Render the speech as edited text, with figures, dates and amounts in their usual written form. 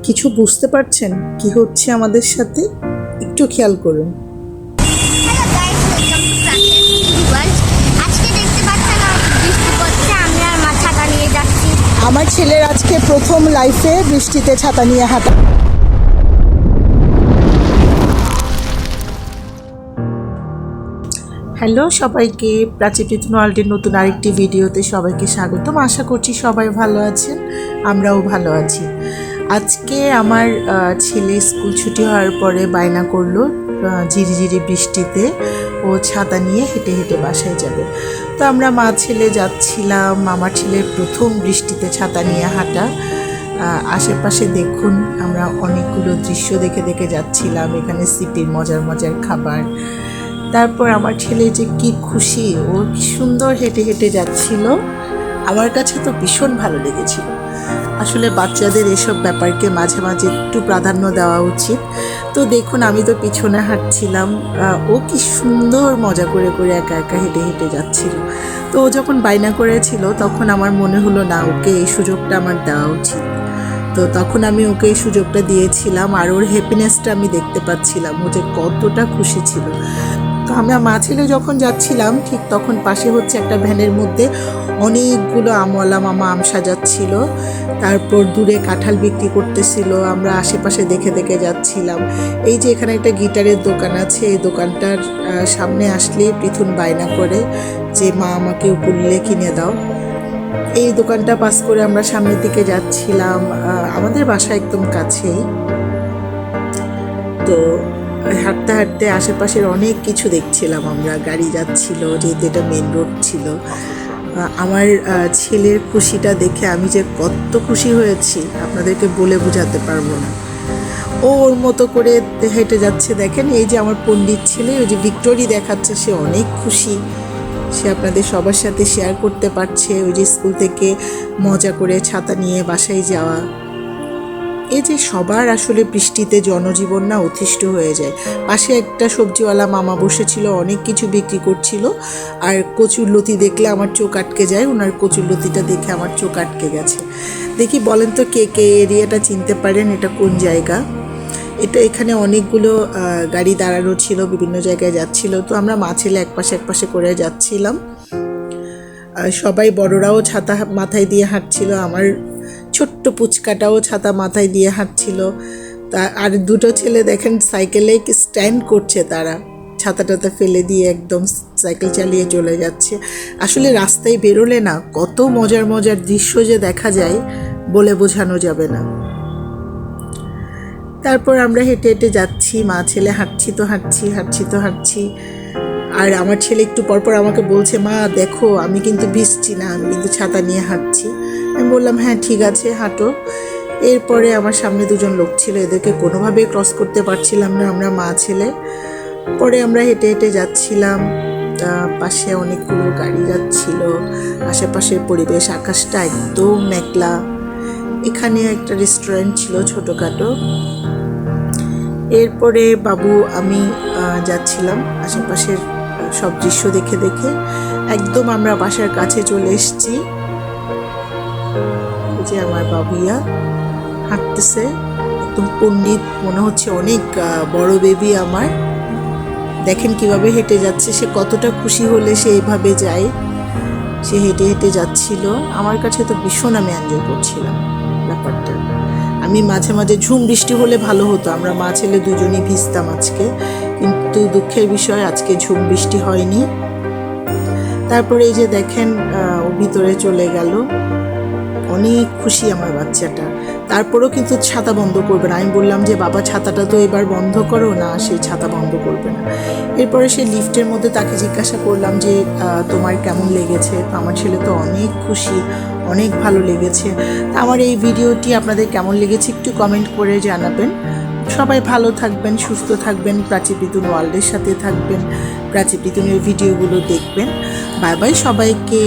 কিছু বুঝতে পারছেন কি হচ্ছে আমাদের সাথে? একটু খেয়াল করুন। হ্যালো গাইস, ওয়েলকাম টু প্রাচেস ভিউয়ার্স। আজকে দেখতে পাচ্ছেন বৃষ্টি পড়ছে, আমি আর মা ছাতা নিয়ে যাচ্ছি। আমার ছেলের আজকে প্রথম লাইফে বৃষ্টিতে ছাতা নিয়ে হাঁটা। হ্যালো সবাইকে, প্রাচী প্রীতম ওয়ার্ল্ডের নতুন আরেকটি ভিডিওতে সবাইকে স্বাগতম। আশা করছি সবাই ভালো আছেন, আমরাও ভালো আছি। আজকে আমার ছেলে স্কুল ছুটি হওয়ার পরে বায়না করলো ঝিরিঝিরি বৃষ্টিতে ও ছাতা নিয়ে হেঁটে হেঁটে বাসায় যাবে। তো আমরা মা ছেলে যাচ্ছিলাম। আমার ছেলের প্রথম বৃষ্টিতে ছাতা নিয়ে হাঁটা। আশেপাশে দেখুন, আমরা অনেকগুলো দৃশ্য দেখে দেখে যাচ্ছিলাম। এখানে সিপির মজার মজার খাবার। তারপর আমার ছেলে যে কি খুশি, ও কি সুন্দর হেঁটে হেঁটে যাচ্ছিল। আমার কাছে তো ভীষণ ভালো লেগেছিল। আসলে বাচ্চাদের এসব ব্যাপারকে মাঝে মাঝে একটু প্রাধান্য দেওয়া উচিত। তো দেখুন, আমি তো পিছনে হাঁটছিলাম, ও কি সুন্দর মজা করে করে একা একা হেঁটে হেঁটে যাচ্ছিল। তো ও যখন বায়না করেছিল তখন আমার মনে হলো না, ওকে এই সুযোগটা আমার দেওয়া উচিত। তো তখন আমি ওকে এই সুযোগটা দিয়েছিলাম, আর ওর হ্যাপিনেসটা আমি দেখতে পাচ্ছিলাম, ও যে কতটা খুশি ছিল। তো আমরা মা ছেলে যখন যাচ্ছিলাম, ঠিক তখন পাশে হচ্ছে একটা ভ্যানের মধ্যে অনেকগুলো আমওয়ালা মামা আম সাজাচ্ছিল। তারপর দূরে কাঁঠাল বিক্রি করতেছিল। আমরা আশেপাশে দেখে দেখে যাচ্ছিলাম। এই যে এখানে একটা গিটারের দোকান আছে, এই দোকানটার সামনে আসলে পৃথুন বায়না করে যে মা আমাকে উকুলেলে কিনে দাও। এই দোকানটা পাস করে আমরা সামনের দিকে যাচ্ছিলাম। আমাদের বাসা একদম কাছেই। তো হাঁটতে হাঁটতে আশেপাশের অনেক কিছু দেখছিলাম আমরা। গাড়ি যাচ্ছিল, যেহেতু এটা মেন রোড ছিল। আমার ছেলের খুশিটা দেখে আমি যে কত খুশি হয়েছি আপনাদেরকে বলে বোঝাতে পারবো না। ও ওর মতো করে হেঁটে যাচ্ছে। দেখেন, এই যে আমার পণ্ডিত ছেলে, ওই যে ভিক্টোরি দেখাচ্ছে, সে অনেক খুশি। সে আপনাদের সবার সাথে শেয়ার করতে পারছে ওই যে স্কুল থেকে মজা করে ছাতা নিয়ে বাসায় যাওয়া। এই যে সবার আসলে বৃষ্টিতে জনজীবন না অতিষ্ঠ হয়ে যায়। পাশে একটা সবজিওয়ালা মামা বসেছিল, অনেক কিছু বিক্রি করছিল। আর কচুরলতি দেখলে আমার চোখ আটকে যায়। ওনার কচুরলতিটা দেখে আমার চোখ আটকে গেছে। দেখি বলেন তো কে কে এরিয়াটা চিনতে পারেন, এটা কোন জায়গা? এটা এখানে অনেকগুলো গাড়ি দাঁড়ানো ছিল, বিভিন্ন জায়গায় যাচ্ছিল। তো আমরা মা ছেলে একপাশে করে যাচ্ছিলাম। সবাই বড়রাও ছাতা মাথায় দিয়ে হাঁটছিল। আমার ছোট্ট পুচকাটাও ছাতা মাথায় দিয়ে হাঁটছিল। আর দুটো ছেলে দেখেন সাইকেলে স্ট্যান্ড করছে, তারা ছাতাটাতে ফেলে দিয়ে একদম সাইকেল চালিয়ে চলে যাচ্ছে। আসলে রাস্তায় বেরোলে না কত মজার মজার দৃশ্য যে দেখা যায়, বলে বোঝানো যাবে না। তারপর আমরা হেঁটে হেঁটে যাচ্ছি, মা ছেলে হাঁটছি। আর আমার ছেলে একটু পরপর আমাকে বলছে, মা দেখো আমি কিন্তু ভিজছি না, আমি কিন্তু ছাতা নিয়ে হাঁটছি। আমি বললাম হ্যাঁ ঠিক আছে, হাঁটো। এরপরে আমার সামনে দুজন লোক ছিল, এদেরকে কোনোভাবেই ক্রস করতে পারছিলাম না আমরা মা ছেলে। পরে আমরা হেঁটে হেঁটে যাচ্ছিলাম। পাশে অনেকগুলো গাড়ি যাচ্ছিল। আশেপাশের পরিবেশ, আকাশটা একদম মেঘলা। এখানে একটা রেস্টুরেন্ট ছিল ছোটোখাটো। এরপরে বাবু আমি যাচ্ছিলাম আশেপাশের সব দৃশ্য দেখে দেখে। একদম আমরা বাসার কাছে চলে এসেছি। যে আমার বাবুইয়া হাঁটতেছে, একদম পণ্ডিত মনে হচ্ছে, অনেক বড় বেবি আমার। দেখেন কিভাবে হেঁটে যাচ্ছে, সে কতটা খুশি হলে সে এইভাবে যায়। সে হেঁটে হেঁটে যাচ্ছিল। আমার কাছে তো ভীষণ আমি এনজয় করছিলাম ব্যাপারটা। আমি মাঝে মাঝে ঝুম বৃষ্টি হলে ভালো হতো, আমরা মা ছেলে দুজনেই ভিজতাম আজকে, কিন্তু দুঃখের বিষয় আজকে ঝুম বৃষ্টি হয়নি। তারপরে এই যে দেখেন ও ভিতরে চলে গেল। অনেক খুশি আমার বাচ্চাটা। তারপরেও কিন্তু ছাতা বন্ধ করবে না। আমি বললাম যে বাবা ছাতাটা তো এবার বন্ধ করো না, সেই ছাতা বন্ধ করবে না। এরপরে সে লিফটের মধ্যে তাকে জিজ্ঞাসা করলাম যে তোমার কেমন লেগেছে? তো আমার ছেলে তো অনেক খুশি, অনেক ভালো লেগেছে। আমার এই ভিডিওটি আপনাদের কেমন লেগেছে একটু কমেন্ট করে জানাবেন। সবাই ভালো থাকবেন, সুস্থ থাকবেন, প্রাচী প্রীতম ওয়ার্ল্ডের সাথে থাকবেন, প্রাচী প্রীতমের ভিডিওগুলো দেখবেন। বাই বাই সবাইকে।